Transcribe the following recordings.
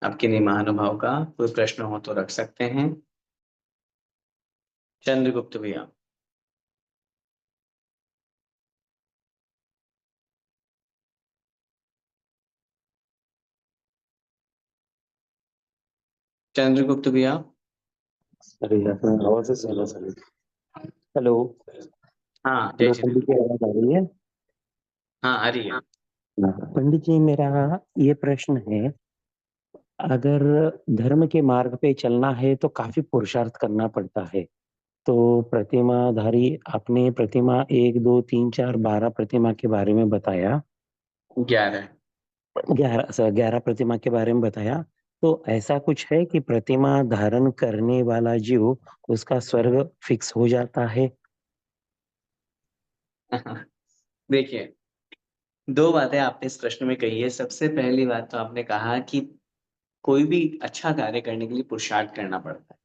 आपके लिए महानुभाव का कोई प्रश्न हो तो रख सकते हैं। चंद्रगुप्त भैया। चंद्रगुप्त भैया। अरे यार आवाज से ज्यादा सारी। हेलो। हाँ, जय हेलो श्री पंडित राम। जी, आवाज आ रही है? हाँ, आ रही है। हाँ, पंडित जी मेरा ये प्रश्न है। अगर धर्म के मार्ग पे चलना है तो काफी पुरुषार्थ करना पड़ता है। तो प्रतिमाधारी आपने प्रतिमा 1 2 3 4 12 प्रतिमा के बारे में बताया। 11। 11 प्रतिमा के बारे में बताया। तो ऐसा कुछ है कि प्रतिमा धारण करने वाला जीव उसका स्वर्ग फिक्स हो जाता है? देखिए, दो बातें आपने इस प्रश्न में कही है। सबसे पहली बात तो आपने कहा कि कोई भी अच्छा कार्य करने के लिए पुरुषार्थ करना पड़ता है।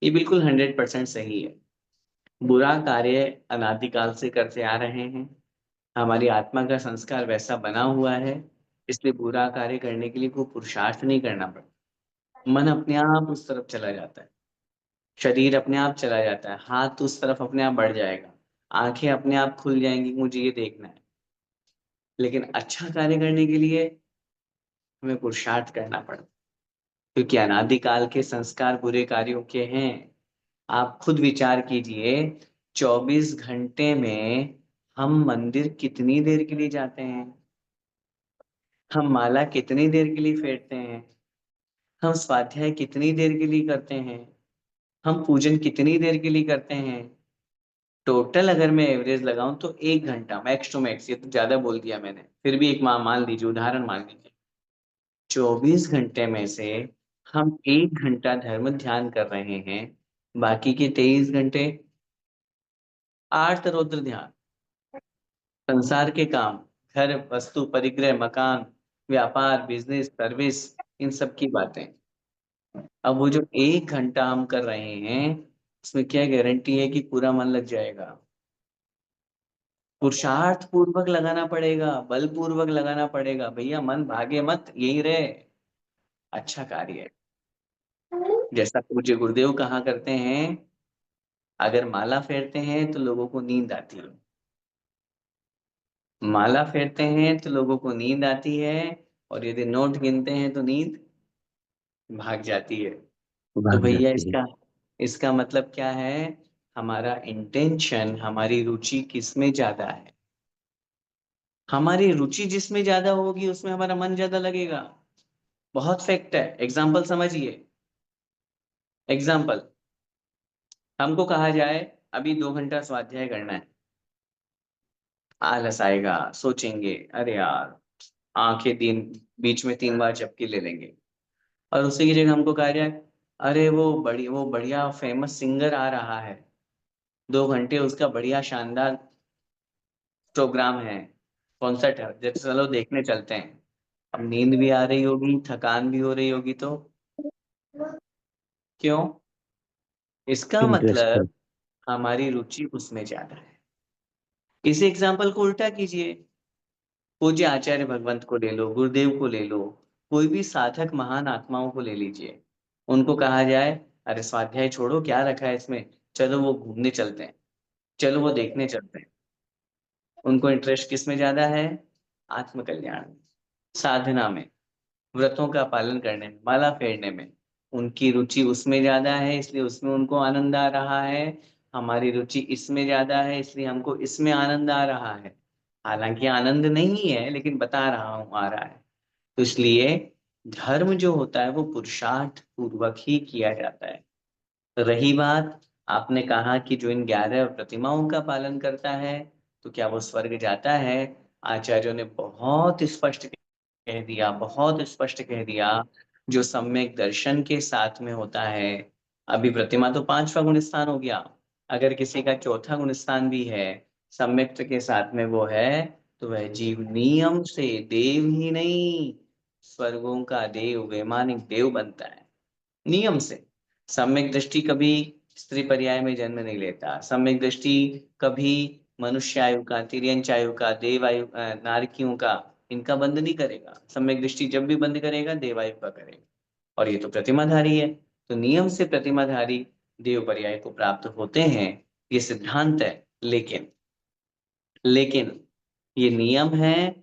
ये बिल्कुल 100% सही है। बुरा कार्य अनादिकाल से करते आ रहे हैं। हमारी आत्मा का संस्कार वैसा बना हुआ है, इसलिए बुरा कार्य करने के लिए कोई पुरुषार्थ नहीं करना पड़ता। मन अपने आप उस तरफ चला जाता है, शरीर अपने आप चला जाता है, हाथ उस तरफ अपने आप बढ़ जाएगा, आंखें अपने आप खुल जाएंगी, मुझे ये देखना है। लेकिन अच्छा कार्य करने के लिए हमें पुरुषार्थ करना पड़ता है, क्योंकि अनादिकाल के संस्कार बुरे कार्यों के हैं। आप खुद विचार कीजिए, 24 घंटे में हम मंदिर कितनी देर के लिए जाते हैं? हम माला कितनी देर के लिए फेरते हैं? हम स्वाध्याय कितनी देर के लिए करते हैं? हम पूजन कितनी देर के लिए करते हैं? टोटल अगर मैं एवरेज लगाऊं तो 1 घंटा मैक्स टू मैक्स। ये तो ज्यादा बोल दिया मैंने, फिर भी एक मान लीजिए, उदाहरण मान लीजिए। 24 घंटे में से हम 1 घंटा धर्म ध्यान कर रहे हैं, बाकी के 23 घंटे आठ रौद्र ध्यान, संसार के काम, घर वस्तु परिग्रह मकान, व्यापार बिजनेस सर्विस, इन सब की बातें। अब वो जो 1 घंटा हम कर रहे हैं, उसमें क्या गारंटी है कि पूरा मन लग जाएगा? पुरुषार्थ पूर्वक लगाना पड़ेगा, बल पूर्वक लगाना पड़ेगा भैया। मन भागे मत, यही रहे अच्छा कार्य है। जैसा पूज्य गुरुदेव कहा करते हैं, अगर माला फेरते हैं तो लोगों को नींद आती है, माला फेरते हैं तो लोगों को नींद आती है, और यदि नोट गिनते हैं तो नींद भाग जाती है। तो भाग भैया जाती है। इसका इसका मतलब क्या है? हमारा इंटेंशन, हमारी रुचि किस में ज्यादा है? हमारी रुचि जिसमें ज्यादा होगी उसमें हमारा मन ज्यादा लगेगा। बहुत फैक्ट है। एग्जाम्पल समझिए। एग्जाम्पल, हमको कहा जाए अभी 2 घंटा स्वाध्याय करना है, आलस आएगा, सोचेंगे अरे यार, आंखें दिन बीच में 3 बार झपकी ले लेंगे। और उसी की जगह हमको कहा जाए, अरे वो बढ़िया फेमस सिंगर आ रहा है, 2 घंटे उसका बढ़िया शानदार प्रोग्राम है, कॉन्सर्ट है, जैसे चलो देखने चलते हैं। अब नींद भी आ रही होगी, थकान भी हो रही होगी, तो क्यों? इसका इंटरेस्ट है। मतलब हमारी रुचि उसमें ज्यादा है। इस एग्जाम्पल को उल्टा कीजिए। पूज्य आचार्य भगवंत को ले लो, गुरुदेव को ले लो, कोई भी साधक महान आत्माओं को ले लीजिए। उनको कहा जाए, अरे स्वाध्याय छोड़ो, क्या रखा है इसमें, चलो वो घूमने चलते हैं, चलो वो देखने चलते हैं। उनको इंटरेस्ट किस में ज्यादा है? आत्म कल्याण में, साधना में, व्रतों का पालन करने में, माला फेरने में। उनकी रुचि उसमें ज्यादा है, इसलिए उसमें उनको आनंद आ रहा है। हमारी रुचि इसमें ज्यादा है, इसलिए हमको इसमें आनंद आ रहा है। हालांकि आनंद नहीं है, लेकिन बता रहा हूं आ रहा है। तो इसलिए धर्म जो होता है वो पुरुषार्थ पूर्वक ही किया जाता है। रही बात, आपने कहा कि जो इन 11 प्रतिमाओं का पालन करता है तो क्या वो स्वर्ग जाता है? आचार्यों ने बहुत स्पष्ट कह दिया, बहुत स्पष्ट कह दिया, जो सम्यक दर्शन के साथ में होता है। अभी प्रतिमा तो 5वां गुण स्थान हो गया, अगर किसी का चौथा गुण स्थान भी है, सम्यक के साथ में वो है, तो वह जीव नियम से देव ही नहीं, स्वर्गों का देव, वैमानिक देव बनता है। नियम से। सम्यक दृष्टि कभी स्त्री पर्याय में जन्म नहीं लेता। सम्यक दृष्टि कभी मनुष्य आयु का, तिर्यंच आयु का, देव आयु नारकियों का, इनका बंद नहीं करेगा। सम्यक दृष्टि जब भी बंद करेगा, देवायु का करेगा। और ये तो प्रतिमाधारी है, तो नियम से प्रतिमाधारी देव पर्याय को प्राप्त होते हैं, ये सिद्धांत है। लेकिन ये नियम है,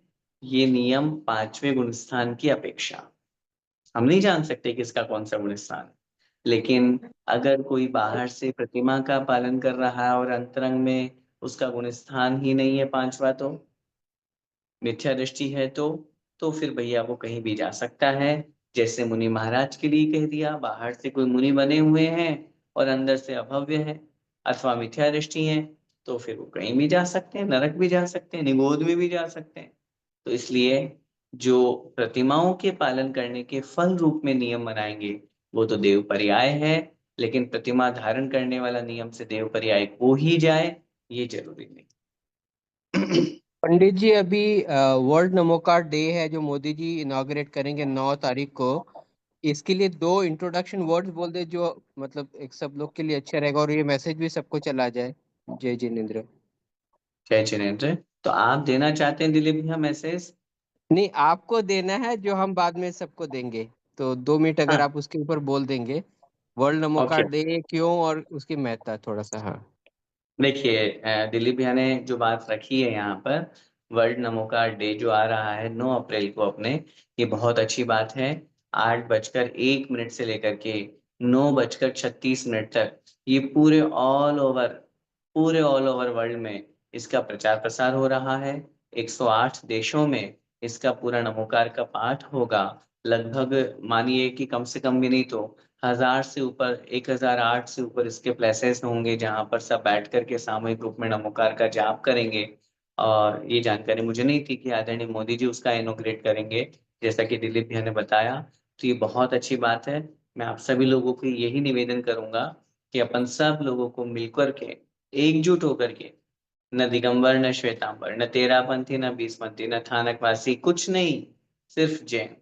ये नियम पांचवें गुण स्थान की अपेक्षा। हम नहीं जान सकते कि इसका कौन सा गुण स्थान है, लेकिन अगर कोई बाहर से प्रतिमा का पालन कर रहा है और अंतरंग में उसका गुण स्थान ही नहीं है पांचवा, तो मिथ्या दृष्टि है, तो फिर भैया वो कहीं भी जा सकता है। जैसे मुनि महाराज के लिए कह दिया, बाहर से कोई मुनि बने हुए हैं और अंदर से अभव्य है अथवा मिथ्या दृष्टि है, तो फिर वो कहीं भी जा सकते हैं, नरक भी जा सकते हैं, निगोद में भी जा सकते हैं। तो इसलिए जो प्रतिमाओं के पालन करने के फल रूप में नियम बनाएंगे वो तो देव पर्याय है, लेकिन प्रतिमा धारण करने वाला नियम से देव पर्याय हो ही जाए ये जरूरी नहीं। पंडित जी, अभी वर्ल्ड नमोकार डे है जो मोदी जी इनॉग्रेट करेंगे 9 तारीख को। इसके लिए 2 इंट्रोडक्शन वर्ड्स बोल दे जो मतलब एक सब लोग के लिए अच्छा रहेगा, और ये मैसेज भी सबको चला जाए। जय जिनेन्द्र। जय जिनेन्द्र। तो आप देना चाहते हैं दिलीप भैया मैसेज? नहीं, आपको देना है जो हम बाद में सबको देंगे। तो 2 मिनट अगर हाँ, आप उसके ऊपर बोल देंगे, वर्ल्ड नमोकार ओके। डे क्यों और उसकी महत्ता थोड़ा सा। हाँ। देखिए, दिलीप भैया ने जो बात रखी है यहाँ पर, वर्ल्ड नमोकार डे जो आ रहा है 9 अप्रैल को अपने, ये बहुत अच्छी बात है। 8:01 से लेकर के 9:36 तक ये पूरे ऑल ओवर वर्ल्ड में इसका प्रचार प्रसार हो रहा है। 108 देशों में इसका पूरा नमोकार का पाठ होगा। लगभग मानिए कि कम से कम भी नहीं तो 1000 से ऊपर, 1008 से ऊपर इसके प्लेसेस होंगे जहां पर सब बैठ करके सामूहिक रूप में नमोकार का जाप करेंगे। और ये जानकारी मुझे नहीं थी कि आदरणीय मोदी जी उसका इनोग्रेट करेंगे, जैसा कि दिलीप भैया ने बताया। तो ये बहुत अच्छी बात है। मैं आप सभी लोगों को यही निवेदन करूंगा कि अपन सब लोगों को मिलकर के, एकजुट होकर के, न दिगंबर न श्वेतांबर, न तेरापंथी न बीसपंथी न थानकवासी, कुछ नहीं, सिर्फ जैन,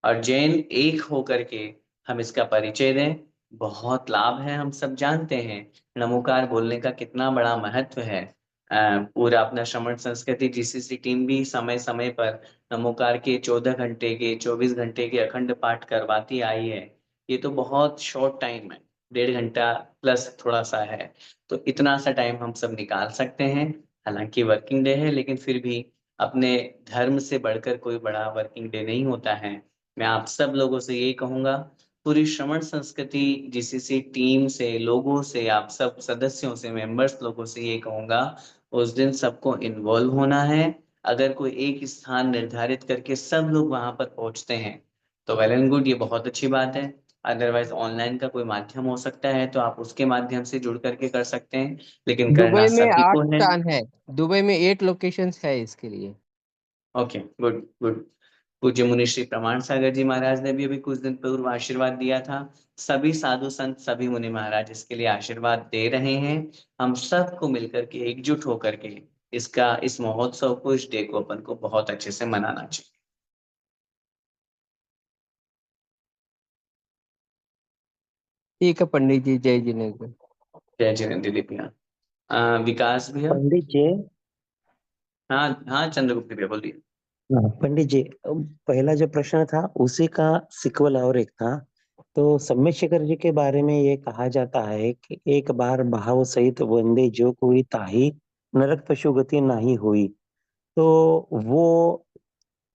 और जैन एक होकर के हम इसका परिचय दें। बहुत लाभ है, हम सब जानते हैं नमोकार बोलने का कितना बड़ा महत्व है। पूरा अपना श्रमण संस्कृति जीसीसी टीम भी समय समय पर नमोकार के 14 घंटे के, 24 घंटे के अखंड पाठ करवाती आई है। ये तो बहुत शॉर्ट टाइम है, 1.5 घंटा प्लस थोड़ा सा है, तो इतना सा टाइम हम सब निकाल सकते हैं। हालांकि वर्किंग डे है, लेकिन फिर भी अपने धर्म से बढ़कर कोई बड़ा वर्किंग डे नहीं होता है। मैं आप सब लोगों से यही कहूंगा, पूरी श्रमण संस्कृति जीसीसी टीम से, लोगों से, आप सब सदस्यों से, मेंबर्स लोगों से ये कहूंगा, उस दिन सबको इन्वॉल्व होना है। अगर कोई एक स्थान निर्धारित करके सब लोग वहां पर पहुंचते हैं तो वेल एंड गुड, ये बहुत अच्छी बात है। अदरवाइज ऑनलाइन का कोई माध्यम हो सकता है तो आप उसके माध्यम से जुड़ करके कर सकते हैं, लेकिन करना दुबई में सभी 8 को है। स्थान है। दुबई में 8 लोकेशंस है इसके लिए। Okay, good good. पूज्य मुनि श्री प्रमाण सागर जी महाराज ने भी अभी कुछ दिन पूर्व आशीर्वाद दिया था। सभी साधु संत, सभी मुनि महाराज इसके लिए आशीर्वाद दे रहे हैं। हम सबको मिलकर के, एकजुट होकर के इस महोत्सव को, इस डे को अपन को बहुत अच्छे से मनाना चाहिए। ठीक है पंडित जी, जय जिनेन्द्र। जय जिनेन्द्र दिलीप भैया। विकास भैया। पंडित जी। हाँ हाँ, चंद्रगुप्त भैया बोलिए। हाँ, पंडित जी, पहला जो प्रश्न था उसी का सिक्वल और एक था। तो सम्मेशेखर जी के बारे में ये कहा जाता है कि एक बार भाव सहित वंदे जो कोई ताही नरक पशु गति नहीं हुई। तो वो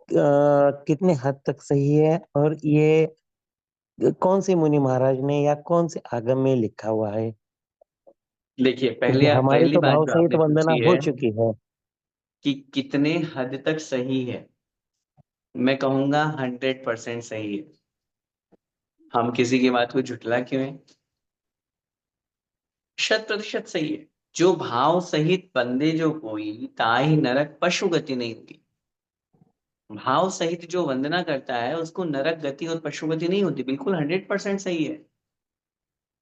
कितने हद तक सही है, और ये कौन से मुनि महाराज ने या कौन से आगम में लिखा हुआ है? देखिए, क्योंकि हमारी पहली तो बात भाव जो सहित आपने वंदना पूछी हो है चुकी है। कि कितने हद तक सही है, मैं कहूंगा 100% सही है। हम किसी की बात को झुटला क्यों है? 100% सही है। जो भाव सहित बंदे जो कोई, ताहि नरक पशु गति नहीं होती। भाव सहित जो वंदना करता है उसको नरक गति और पशु गति नहीं होती, बिल्कुल 100% सही है।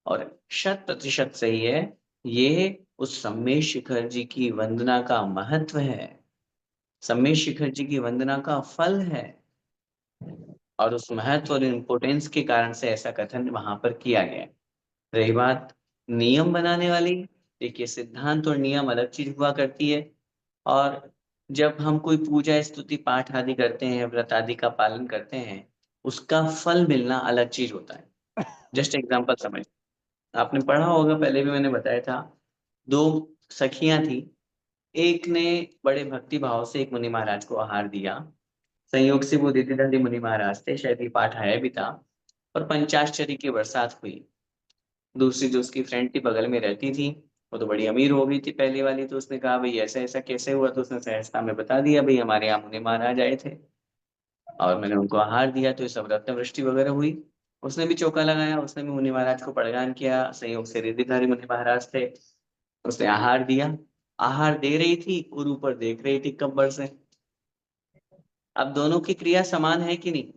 और 100% सही है। ये उस सम्मेश शिखर जी की वंदना का महत्व है, सम्मेश शिखर जी की वंदना का फल है। और उस महत्व और इम्पोर्टेंस के कारण से ऐसा कथन वहां पर किया गया है। रही बात नियम बनाने वाली, देखिए सिद्धांत और नियम अलग चीज हुआ करती है। और जब हम कोई पूजा स्तुति पाठ आदि करते हैं, व्रत आदि का पालन करते हैं, उसका फल मिलना अलग चीज होता है। जस्ट एग्जाम्पल समझ, आपने पढ़ा होगा, पहले भी मैंने बताया था, दो सखियां थी, एक ने बड़े भक्ति भाव से एक मुनि महाराज को आहार दिया। संयोग से वो रिद्धिधारी मुनि महाराज थे, शायद ये पाठ आया भी था, और पंचाश्चर्य की बरसात हुई। दूसरी जो उसकी फ्रेंड थी, बगल में रहती थी, वो तो बड़ी अमीर हो गई थी पहली वाली, तो उसने कहा भाई ऐसा ऐसा कैसे हुआ, तो उसने सहजता में बता दिया भाई हमारे यहाँ मुनि महाराज आए थे और मैंने उनको आहार दिया तो ये सब रत्न वृष्टि वगैरह हुई। उसने भी चौका लगाया, उसने भी मुनि महाराज को प्रणाम किया, संयोग से रिद्धिधारी मुनि महाराज थे, उसने आहार दिया। आहार दे रही थी और ऊपर देख रही थी कब्र से। अब दोनों की क्रिया समान है कि नहीं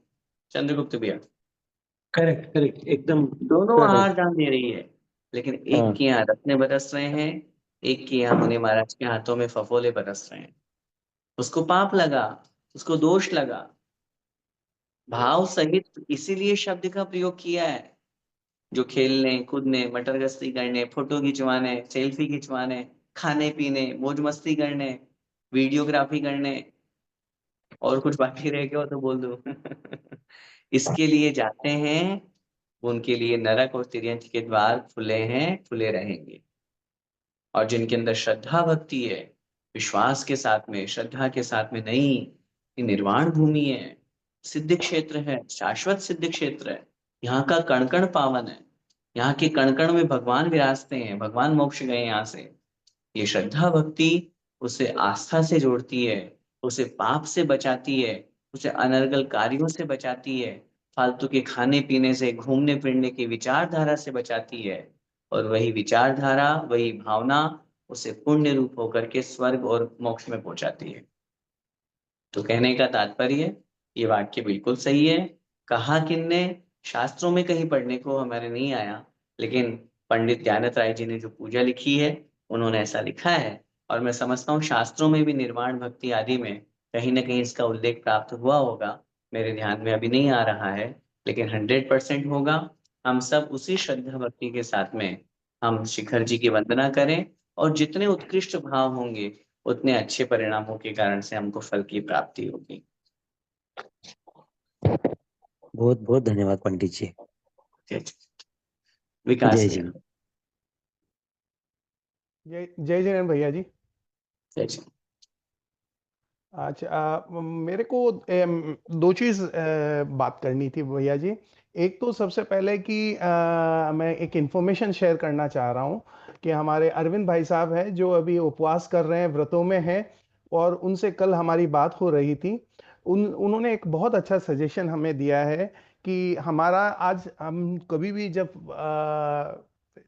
चंद्रगुप्त भैया? करेक्ट करेक्ट, एकदम दोनों आहार करेक्ट। दान दे रही है, लेकिन एक हाँ के यहाँ रत्न बरस रहे हैं, एक के यहाँ मुनि महाराज के हाथों में फफोले बरस रहे हैं। उसको पाप लगा, उसको दोष लगा। भाव सहित इसीलिए शब्द का प्रयोग किया है। जो खेलने कूदने मटर गश्ती करने फोटो खिंचवाने सेल्फी खिंचवाने खाने पीने मौज मस्ती करने वीडियोग्राफी करने, और कुछ बाकी रह गया हो तो बोल दो इसके लिए जाते हैं, उनके लिए नरक और तिर्यंत के द्वार खुले हैं, खुले रहेंगे। और जिनके अंदर श्रद्धा भक्ति है, विश्वास के साथ में श्रद्धा के साथ में, नहीं ये निर्वाण भूमि है, सिद्ध क्षेत्र है, शाश्वत सिद्ध क्षेत्र है, यहाँ का कण कण पावन है, यहाँ के कण कण में भगवान विराजते हैं, भगवान मोक्ष गए यहाँ से। ये श्रद्धा भक्ति उसे आस्था से जोड़ती है, उसे पाप से बचाती है, उसे अनर्गल कार्यों से बचाती है, फालतू के खाने पीने से घूमने फिरने की विचारधारा से बचाती है। और वही विचारधारा वही भावना उसे पुण्य रूप होकर के स्वर्ग और मोक्ष में पहुंचाती है। तो कहने का तात्पर्य, ये वाक्य बिल्कुल सही है। कहा किनने, शास्त्रों में कहीं पढ़ने को हमारे नहीं आया, लेकिन पंडित ज्ञानत राय जी ने जो पूजा लिखी है उन्होंने ऐसा लिखा है। और मैं समझता हूँ शास्त्रों में भी निर्वाण भक्ति आदि में कहीं ना कहीं इसका उल्लेख प्राप्त हुआ होगा, मेरे ध्यान में अभी नहीं आ रहा है, लेकिन 100% होगा। हम सब उसी श्रद्धा भक्ति के साथ में हम शिखर जी की वंदना करें, और जितने उत्कृष्ट भाव होंगे उतने अच्छे परिणामों के कारण से हमको फल की प्राप्ति होगी। बहुत बहुत धन्यवाद पंडित जी। जय जय। विकास जय भैया। जी। जय जय जैन भैया जी। जय जय। अच्छा, मेरे को दो चीज बात करनी थी भैया जी। एक तो सबसे पहले कि मैं एक इंफॉर्मेशन शेयर करना चाह रहा हूँ कि हमारे अरविंद भाई साहब हैं जो अभी उपवास कर रहे हैं, व्रतों में हैं, और उनसे कल हमारी बात हो रही थी। उन्होंने एक बहुत अच्छा सजेशन हमें दिया है कि हमारा आज हम कभी भी जब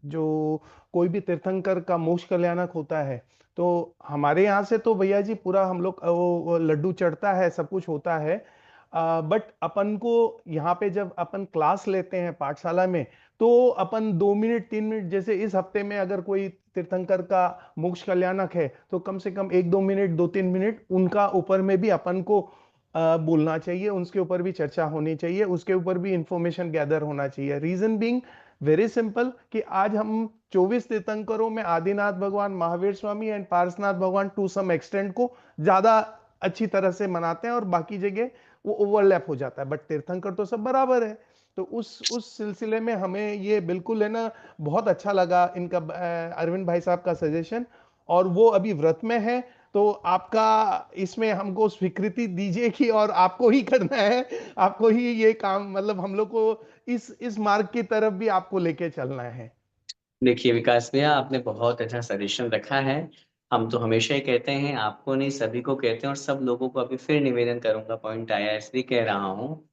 जो कोई भी तीर्थंकर का मोक्ष कल्याणक होता है, तो हमारे यहाँ से तो भैया जी पूरा हम लोग वो लड्डू चढ़ता है, सब कुछ होता है। बट अपन को यहाँ पे जब अपन क्लास लेते हैं पाठशाला में, तो अपन 2 मिनट 3 मिनट, जैसे इस हफ्ते में अगर कोई तीर्थंकर का मोक्ष कल्याणक है तो कम से कम 1-2 मिनट 2-3 मिनट उनका ऊपर में भी अपन को बोलना चाहिए, उसके ऊपर भी चर्चा होनी चाहिए, उसके ऊपर भी इंफॉर्मेशन गैदर होना चाहिए। रीजन बीइंग वेरी सिंपल कि आज हम 24 तीर्थंकरों में आदिनाथ भगवान, महावीर स्वामी एंड पार्श्वनाथ भगवान टू सम एक्सटेंट को ज्यादा अच्छी तरह से मनाते हैं, और बाकी जगह वो ओवरलैप हो जाता है, बट तीर्थंकर तो सब बराबर है। तो उस सिलसिले में हमें ये बिल्कुल है ना, बहुत अच्छा लगा इनका अरविंद भाई साहब का सजेशन। और वो अभी व्रत में है, तो आपका इसमें हमको स्वीकृति दीजिए कि और आपको ही करना है, आपको ही ये काम, मतलब हम लोग को इस मार्ग की तरफ भी आपको लेके चलना है। देखिए विकास भैया, आपने बहुत अच्छा सजेशन रखा है। हम तो हमेशा ही कहते हैं, आपको नहीं सभी को कहते हैं, और सब लोगों को अभी फिर निवेदन करूंगा, पॉइंट आया इसलिए कह रहा हूँ।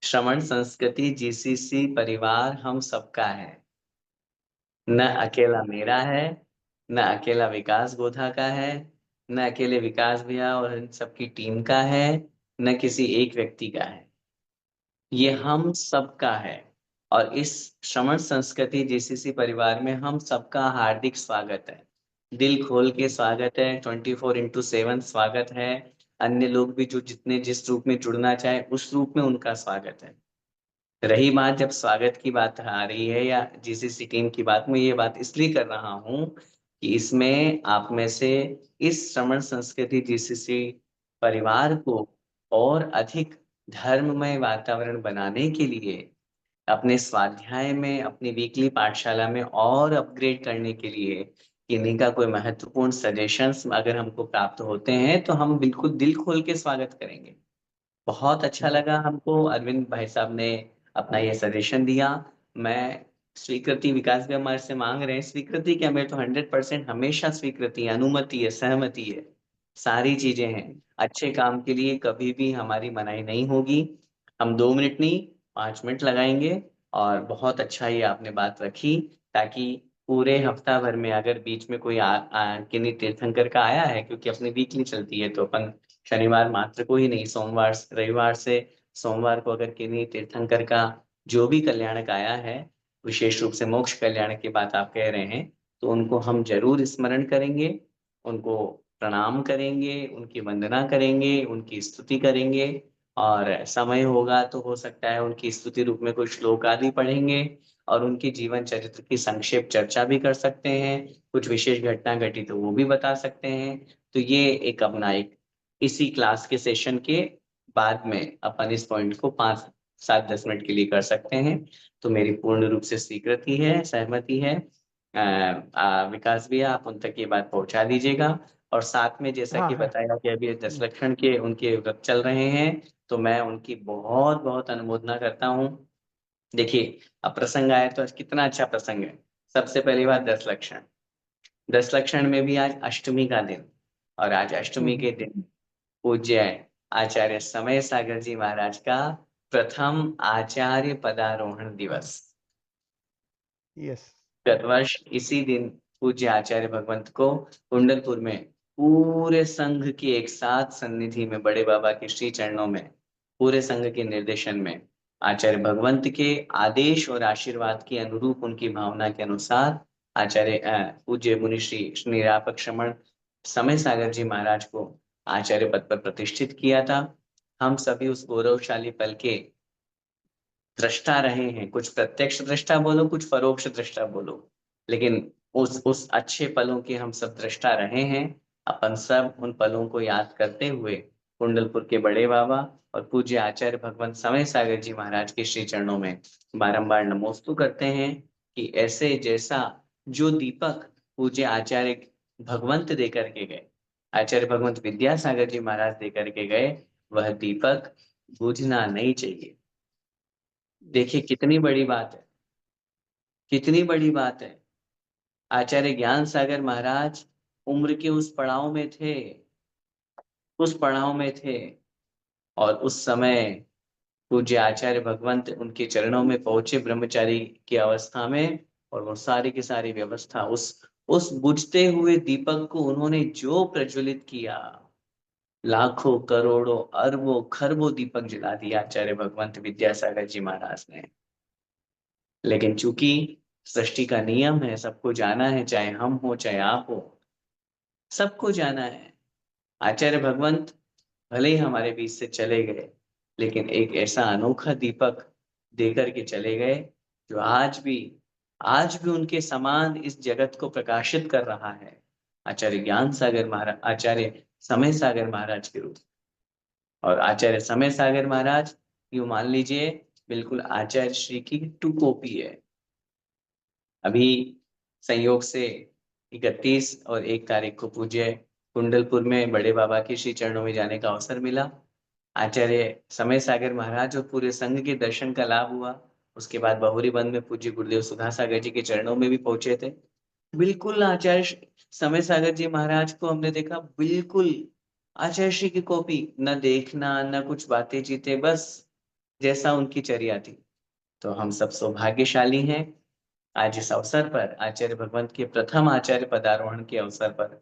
श्रवण संस्कृति जीसीसी परिवार हम सबका है, न अकेला मेरा है, न अकेला विकास गोधा का है, न अकेले विकास भैया और इन सबकी टीम का है, न किसी एक व्यक्ति का है, ये हम सबका है। और इस श्रवण संस्कृति जीसीसी परिवार में हम सबका हार्दिक स्वागत है, दिल खोल के स्वागत है, 24/7 स्वागत है। अन्य लोग भी जो जितने जिस रूप में जुड़ना चाहे उस रूप में उनका स्वागत है। रही बात जब स्वागत की बात आ रही है या जीसीसी टीम की बात, मैं ये बात इसलिए कर रहा हूँ कि इसमें आप में से इस श्रवण संस्कृति जीसीसी परिवार को और अधिक धर्ममय वातावरण बनाने के लिए, अपने स्वाध्याय में, अपनी वीकली पाठशाला में और अपग्रेड करने के लिए किन्हीं का कोई महत्वपूर्ण सजेशंस अगर हमको प्राप्त होते हैं तो हम बिल्कुल दिल खोल के स्वागत करेंगे। बहुत अच्छा लगा हमको, अरविंद भाई साहब ने अपना ये सजेशन दिया। मैं स्वीकृति, विकास भी हमारे से मांग रहे हैं स्वीकृति, क्या? मैं तो 100% हमेशा स्वीकृति, अनुमति है, सहमति है, सारी चीजें हैं। अच्छे काम के लिए कभी भी हमारी मनाही नहीं होगी। हम 2 मिनट नहीं 5 मिनट लगाएंगे। और बहुत अच्छा ये आपने बात रखी, ताकि पूरे हफ्ता भर में अगर बीच में कोई किन्हीं तीर्थंकर का आया है, क्योंकि अपनी वीकली चलती है तो अपन शनिवार मात्र को ही नहीं, सोमवार रविवार से सोमवार को अगर किन्हीं तीर्थंकर का जो भी कल्याणक आया है, विशेष रूप से मोक्ष कल्याण की बात आप कह रहे हैं, तो उनको हम जरूर स्मरण करेंगे, उनको प्रणाम करेंगे, उनकी वंदना करेंगे, उनकी स्तुति करेंगे। और समय होगा तो हो सकता है उनकी स्तुति रूप में कुछ श्लोक आदि पढ़ेंगे और उनके जीवन चरित्र की संक्षेप चर्चा भी कर सकते हैं। कुछ विशेष घटना घटी तो वो भी बता सकते हैं। तो ये एक अपना एक इसी क्लास के सेशन के बाद में अपन इस पॉइंट को 5, 7, 10 मिनट के लिए कर सकते हैं। तो मेरी पूर्ण रूप से स्वीकृति है, सहमति है। विकास भी आप उन तक ये बात पहुंचा दीजिएगा। और साथ में जैसा हाँ कि है। बताया कि अभी 10 लक्षण के उनके व्रत चल रहे हैं, तो मैं उनकी बहुत बहुत अनुमोदना करता हूँ। देखिए, अब प्रसंग आया तो कितना अच्छा प्रसंग है। सबसे पहली बात 10 लक्षण, 10 लक्षण में भी आज अष्टमी का दिन, और आज अष्टमी के दिन पूज्य आचार्य समय सागर जी महाराज का प्रथम आचार्य पदारोहण दिवस। यस। गत वर्ष इसी दिन पूज्य आचार्य भगवंत को कुंडलपुर में पूरे संघ की एक साथ सन्निधि में, बड़े बाबा के श्री चरणों में, पूरे संघ के निर्देशन में, आचार्य भगवंत के आदेश और आशीर्वाद के अनुरूप, उनकी भावना के अनुसार आचार्य पूज्य मुनि श्री निरापक श्रमण समय सागर जी महाराज को आचार्य पद पर प्रतिष्ठित किया था। हम सभी उस गौरवशाली पल के दृष्टा रहे हैं। कुछ प्रत्यक्ष दृष्टा बोलो, कुछ परोक्ष दृष्टा बोलो, लेकिन उस अच्छे पलों के हम सब दृष्टा रहे हैं। अपन सब उन पलों को याद करते हुए कुंडलपुर के बड़े बाबा और पूज्य आचार्य भगवंत समय सागर जी महाराज के श्री चरणों में बारंबार नमोस्तु करते हैं कि ऐसे जैसा जो दीपक पूज्य आचार्य भगवंत दे करके गए, आचार्य भगवंत विद्यासागर जी महाराज दे करके गए, वह दीपक बुझना नहीं चाहिए। देखिए कितनी बड़ी बात है, कितनी बड़ी बात है। आचार्य ज्ञान सागर महाराज उम्र के उस पड़ाव में थे, उस पड़ाव में थे, और उस समय पूज्य आचार्य भगवंत उनके चरणों में पहुंचे ब्रह्मचारी की अवस्था में, और वो सारी की सारी व्यवस्था, उस बुझते हुए दीपक को उन्होंने जो प्रज्वलित किया, लाखों करोड़ों अरबों खरबों दीपक जला दिया आचार्य भगवंत विद्यासागर जी महाराज ने। लेकिन चूंकि सृष्टि का नियम है, सबको जाना है, चाहे हम हो चाहे आप हो, सबको जाना है। आचार्य भगवंत भले ही हमारे बीच से चले गए, लेकिन एक ऐसा अनोखा दीपक देकर के चले गए जो आज भी उनके समान इस जगत को प्रकाशित कर रहा है। आचार्य ज्ञान सागर महाराज, आचार्य समय सागर महाराज के रूप। और आचार्य समय सागर महाराज यूं मान लीजिए बिल्कुल आचार्य श्री की टू कॉपी है। अभी संयोग से 31 और 1 तारीख को पूज्य कुंडलपुर में बड़े बाबा के श्री चरणों में जाने का अवसर मिला। आचार्य समय सागर महाराज और पूरे संघ के दर्शन का लाभ हुआ। उसके बाद बहुरी बंद में पूज्य गुरुदेव सुधा सागर जी के चरणों में भी पहुंचे थे। बिल्कुल आचार्य समय सागर जी महाराज को हमने देखा, बिल्कुल आचार्य श्री की कॉपी, न देखना न कुछ बातें जीते, बस जैसा उनकी चर्या थी। तो हम सब सौभाग्यशाली हैं। आज इस अवसर पर आचार्य भगवंत के प्रथम आचार्य पदारोहण के अवसर पर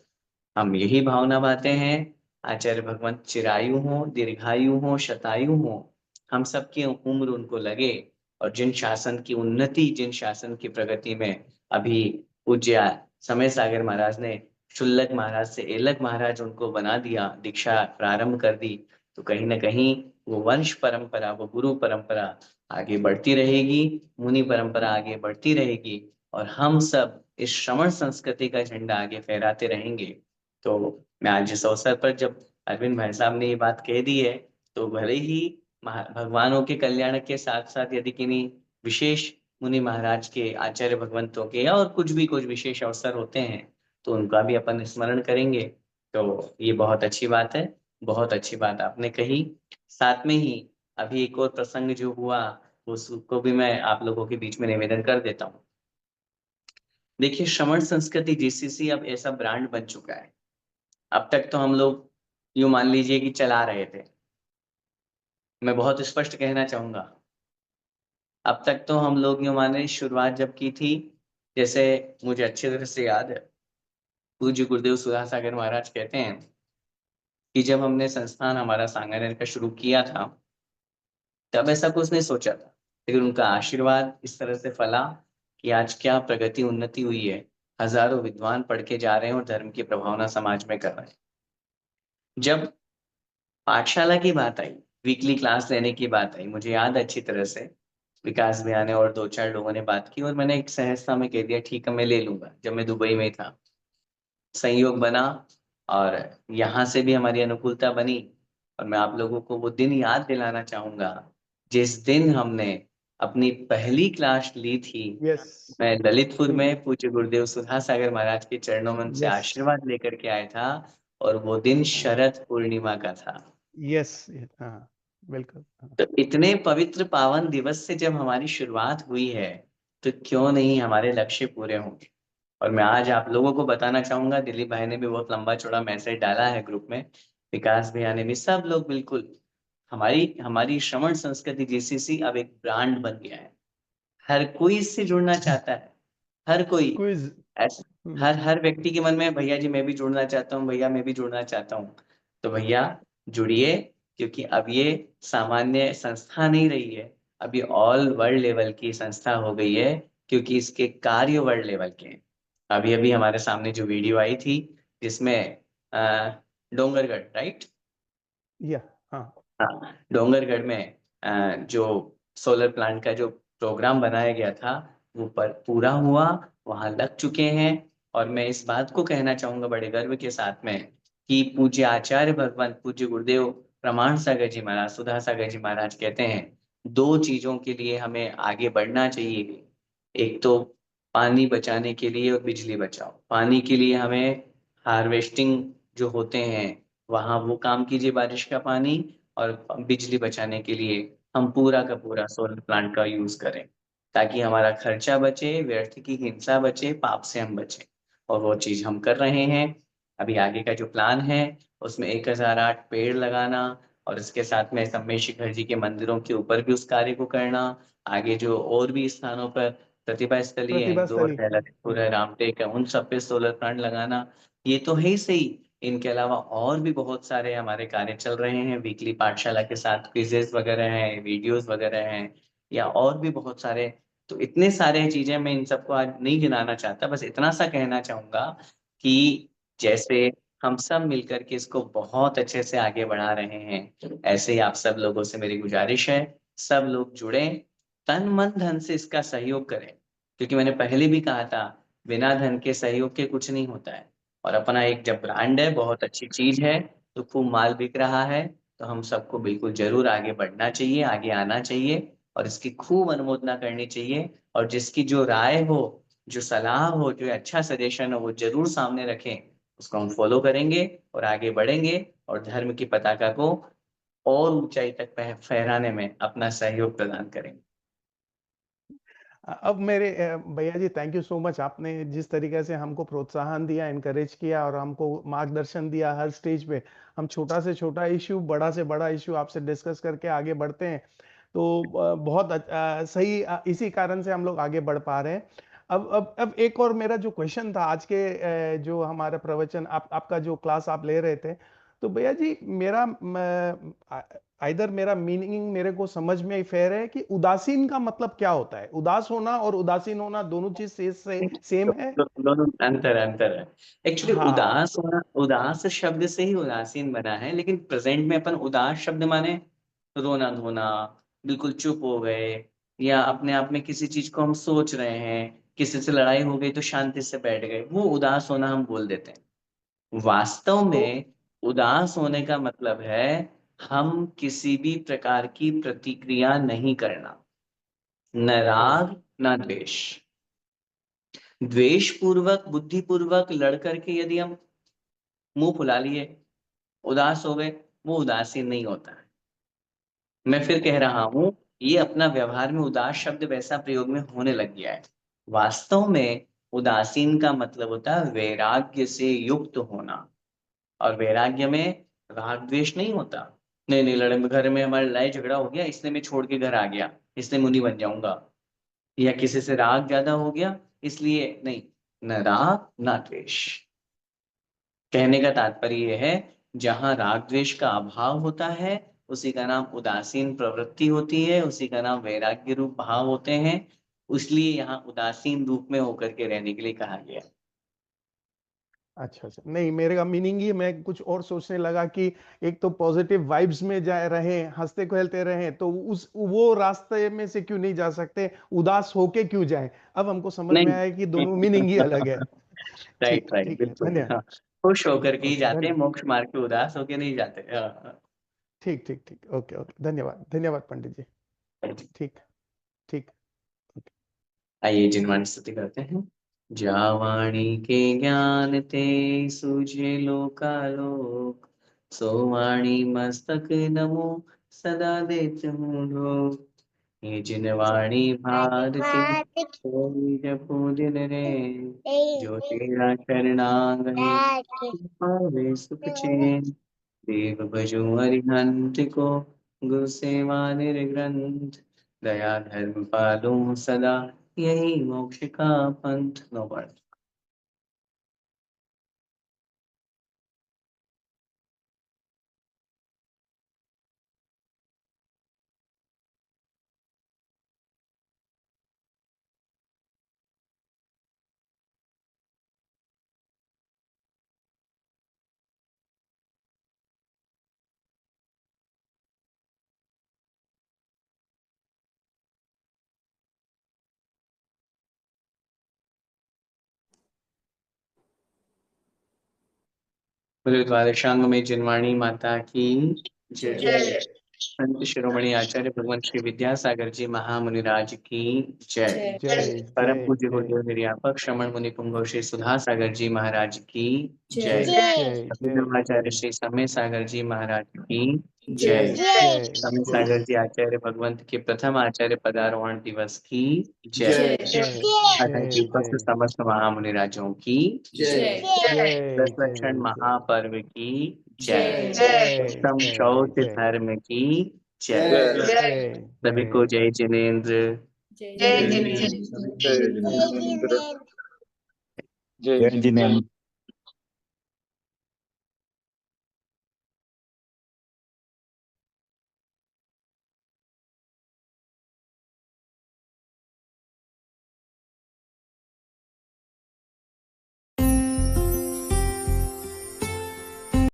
हम यही भावना बांधते हैं, आचार्य भगवंत चिरायु हो, दीर्घायु हो, शतायु हो, हम सबकी उम्र उनको लगे, और जिन शासन की उन्नति, जिन शासन की प्रगति में अभी पूज्य समय सागर महाराज ने शुल्लक महाराज से एलक महाराज उनको बना दिया, दीक्षा प्रारंभ कर दी, तो कहीं ना कहीं वो वंश परंपरा, वो गुरु परंपरा आगे बढ़ती रहेगी, मुनि परंपरा आगे बढ़ती रहेगी, और हम सब इस श्रवण संस्कृति का झंडा आगे फहराते रहेंगे। तो मैं आज इस अवसर पर जब अरविंद भाई साहब ने ये बात कह दी है, तो भले ही भगवानों के कल्याण के साथ साथ यदि किन्हीं विशेष मुनि महाराज के, आचार्य भगवंतों के या और कुछ विशेष अवसर होते हैं तो उनका भी अपन स्मरण करेंगे। तो ये बहुत अच्छी बात है, बहुत अच्छी बात आपने कही। साथ में ही अभी एक और प्रसंग जो हुआ उसको भी मैं आप लोगों के बीच में निवेदन कर देता हूँ। देखिए, श्रवण संस्कृति जीसीसी अब ऐसा ब्रांड बन चुका है। अब तक तो हम लोग यूं मान लीजिए कि चला रहे थे। मैं बहुत स्पष्ट कहना चाहूंगा, अब तक तो हम लोग यूं माने शुरुआत जब की थी, जैसे मुझे अच्छी तरह से याद है, पूज्य गुरुदेव सुधासागर महाराज कहते हैं कि जब हमने संस्थान हमारा सांगानेर का शुरू किया था तब ऐसा कुछ नहीं सोचा था, लेकिन उनका आशीर्वाद इस तरह से फला कि आज क्या प्रगति उन्नति हुई है। हजारों विद्वान पढ़ के जा रहे हैं और धर्म की प्रभावना समाज में कर रहे हैं। जब पाठशाला की बात आई, वीकली क्लास लेने की बात आई, मुझे याद है अच्छी तरह से, विकास भैया ने और 2-4 लोगों ने बात की और मैंने एक सहजता में कह दिया ठीक है मैं ले लूंगा। जब मैं दुबई में था, संयोग बना और यहाँ से भी हमारी अनुकूलता बनी। और मैं आप लोगों को वो दिन याद दिलाना चाहूंगा जिस दिन हमने अपनी पहली क्लास ली थी। यस मैं ललितपुर में पूज्य गुरुदेव सुधासागर महाराज के चरणों में उनसे यस आशीर्वाद लेकर के आया था और वो दिन शरद पूर्णिमा का था। यस, हाँ बिल्कुल, हाँ। तो इतने पवित्र पावन दिवस से जब हमारी शुरुआत हुई है तो क्यों नहीं हमारे लक्ष्य पूरे होंगे। और मैं आज आप लोगों को बताना चाहूंगा, दिलीप भाई ने भी बहुत लंबा चौड़ा मैसेज डाला है ग्रुप में, विकास भैया ने भी, सब लोग बिल्कुल, हमारी हमारी श्रवण संस्कृति जीसीसी अब एक ब्रांड बन गया है। हर कोई इससे जुड़ना चाहता है, हर कोई। क्विज। हर हर व्यक्ति के मन में भैया जी मैं भी जुड़ना चाहता हूँ, भैया मैं भी जुड़ना चाहता हूँ। तो भैया जुड़िए, क्योंकि अब ये सामान्य संस्था नहीं रही है, अब ये ऑल वर्ल्ड लेवल की संस्था हो गई है, क्योंकि इसके कार्य वर्ल्ड लेवल के हैं। अभी अभी हमारे सामने जो वीडियो आई थी जिसमें डोंगरगढ़, राइट, या हाँ, हाँ, डोंगरगढ़ में जो सोलर प्लांट का जो प्रोग्राम बनाया गया था वो पर पूरा हुआ, वहां लग चुके हैं। और मैं इस बात को कहना चाहूंगा बड़े गर्व के साथ में कि पूज्य आचार्य भगवान पूज्य गुरुदेव प्रमाण सागर जी महाराज, सुधा सागर जी महाराज कहते हैं 2 चीजों के लिए हमें आगे बढ़ना चाहिए। एक तो पानी बचाने के लिए और बिजली बचाओ। पानी के लिए हमें हार्वेस्टिंग जो होते हैं वहां वो काम कीजिए, बारिश का पानी। और बिजली बचाने के लिए हम पूरा का पूरा सोलर प्लांट का यूज करें, ताकि हमारा खर्चा बचे, व्यर्थ की हिंसा बचे, पाप से हम बचे। और वो चीज हम कर रहे हैं। अभी आगे का जो प्लान है उसमें 1008 पेड़ लगाना और इसके साथ में सम्मेद शिखर जी के मंदिरों के ऊपर भी उस कार्य को करना। आगे जो और भी स्थानों पर प्रतिभा स्थली है, प्रतिभा इंदौर स्थली। है, ललितपुर है, रामटेक है, उन सब पे सोलर प्लांट लगाना। ये तो है ही सही, इनके अलावा और भी बहुत सारे हमारे कार्य चल रहे हैं। वीकली पाठशाला के साथ क्विजेस वगैरह हैं, वीडियोस वगैरह हैं, या और भी बहुत सारे। तो इतने सारे चीजें, मैं इन सबको आज नहीं गिनाना चाहता, बस इतना सा कहना चाहूंगा कि जैसे हम सब मिलकर के इसको बहुत अच्छे से आगे बढ़ा रहे हैं, ऐसे ही आप सब लोगों से मेरी गुजारिश है, सब लोग जुड़े, तन मन धन से इसका सहयोग करें। क्योंकि मैंने पहले भी कहा था, बिना धन के सहयोग के कुछ नहीं होता है। और अपना एक जब ब्रांड है, बहुत अच्छी चीज है, तो खूब माल बिक रहा है, तो हम सबको बिल्कुल जरूर आगे बढ़ना चाहिए, आगे आना चाहिए और इसकी खूब अनुमोदना करनी चाहिए। और जिसकी जो राय हो, जो सलाह हो, जो अच्छा सजेशन हो, वो जरूर सामने रखें, उसको हम फॉलो करेंगे और आगे बढ़ेंगे और धर्म की पताका को और ऊंचाई तक फहराने में अपना सहयोग प्रदान करेंगे। अब मेरे भैया जी, थैंक यू सो मच। आपने जिस तरीके से हमको प्रोत्साहन दिया, एनकरेज किया और हमको मार्गदर्शन दिया हर स्टेज पे, हम छोटा से छोटा इश्यू, बड़ा से बड़ा इश्यू आपसे डिस्कस करके आगे बढ़ते हैं। तो बहुत सही, इसी कारण से हम लोग आगे बढ़ पा रहे हैं। अब एक और मेरा जो क्वेश्चन था आज के जो हमारा प्रवचन, आपका जो क्लास आप ले रहे थे, तो भैया जी मेरा आइदर मेरा मीनिंग मेरे को समझ में फेयर है कि उदासीन का मतलब क्या होता है? उदास होना और उदासीन होना दोनों चीज से सेम है? दोनों अंतर अंतर है। एक्चुअली हाँ, उदास होना, उदास शब्द से ही उदासीन बना है, लेकिन प्रेजेंट में अपन उदास शब्द माने रोना धोना, बिल्कुल चुप हो गए, या अपने आप में किसी चीज को हम सोच रहे हैं, किसी से लड़ाई हो गई तो शांति से बैठ गए, वो उदास होना हम बोल देते हैं। वास्तव तो में उदास होने का मतलब है हम किसी भी प्रकार की प्रतिक्रिया नहीं करना, न राग न द्वेष। द्वेष पूर्वक बुद्धिपूर्वक लड़ करके यदि हम मुंह फुला लिए, उदास हो गए, वो उदासीन नहीं होता है। मैं फिर कह रहा हूं, ये अपना व्यवहार में उदास शब्द वैसा प्रयोग में होने लग गया है। वास्तव में उदासीन का मतलब होता है वैराग्य से युक्त होना, और वैराग्य में राग द्वेष नहीं होता। नहीं नहीं, लड़े घर में हमारा लड़ाई झगड़ा हो गया, इसलिए मैं छोड़ के घर आ गया, इसलिए मुनि बन जाऊंगा, या किसी से राग ज्यादा हो गया इसलिए नहीं, न राग न द्वेष। कहने का तात्पर्य यह है, जहां राग द्वेष का अभाव होता है उसी का नाम उदासीन प्रवृत्ति होती है, उसी का नाम वैराग्य रूप भाव होते हैं। इसलिए यहाँ उदासीन रूप में होकर के रहने के लिए कहा गया। अच्छा, नहीं, मेरे का मीनिंग ये, मैं कुछ और सोचने लगा कि एक तो पॉजिटिव वाइब्स में जाए रहे, हंसते खेलते रहे, तो उस वो रास्ते में से क्यों नहीं जा सकते, उदास होके क्यों जाए। अब हमको समझ में आया कि दोनों मीनिंग ही अलग है। राइट राइट, ठीक है, बिल्कुल। धन्यवाद। हाँ, खुश होकर के ही ओके, जाते हैं, धन्यवाद। मोक्ष मार्ग के उदास होके नहीं जाते। ठीक ठीक ठीक, ओके ओके, धन्यवाद धन्यवाद पंडित जी। ठीक ठीक। आइए जिनवाणी स्तुति करते हैं। जावाणी के ज्ञान ते सूझे लोकालोक, सोवाणी मस्तक नमो सदा देत मूढ़ो। ये जिनवाणी भारती कोई जपो दिन रे, जो तेरा शरणांग है पावे सुख चैन। देव भजो अरिहंत को, गुरु सेवा निर्ग्रंथ। दया धर्म पालो सदा, यही मोक्ष का पंथ। No word. बोले द्वादशांग में जिनवाणी माता की जय। संत शिरोमणि आचार्य भगवान श्री विद्यासागर जी महामुनिराज की जय। जय परम जय पूज्य जय गुरुदेव निर्यापक श्रमण मुनि पुंगव श्री सुधा सागर जी महाराज की जय। जय अभिनव आचार्य जय श्री समय सागर जी महाराज की जय जय। जय समय जय सागर जी आचार्य भगवंत के प्रथम आचार्य पदारोहण दिवस की जय। जय अतः जय जी उपस्थित समस्त महामुनि राजों की जय। जय दस लक्षण जय महापर्व की जय। जय उत्तम जय शौच जय धर्म की जय। जय सभी को जय जिनेन्द्र। जय जिनेन्द्र। जय जिनेन्द्र।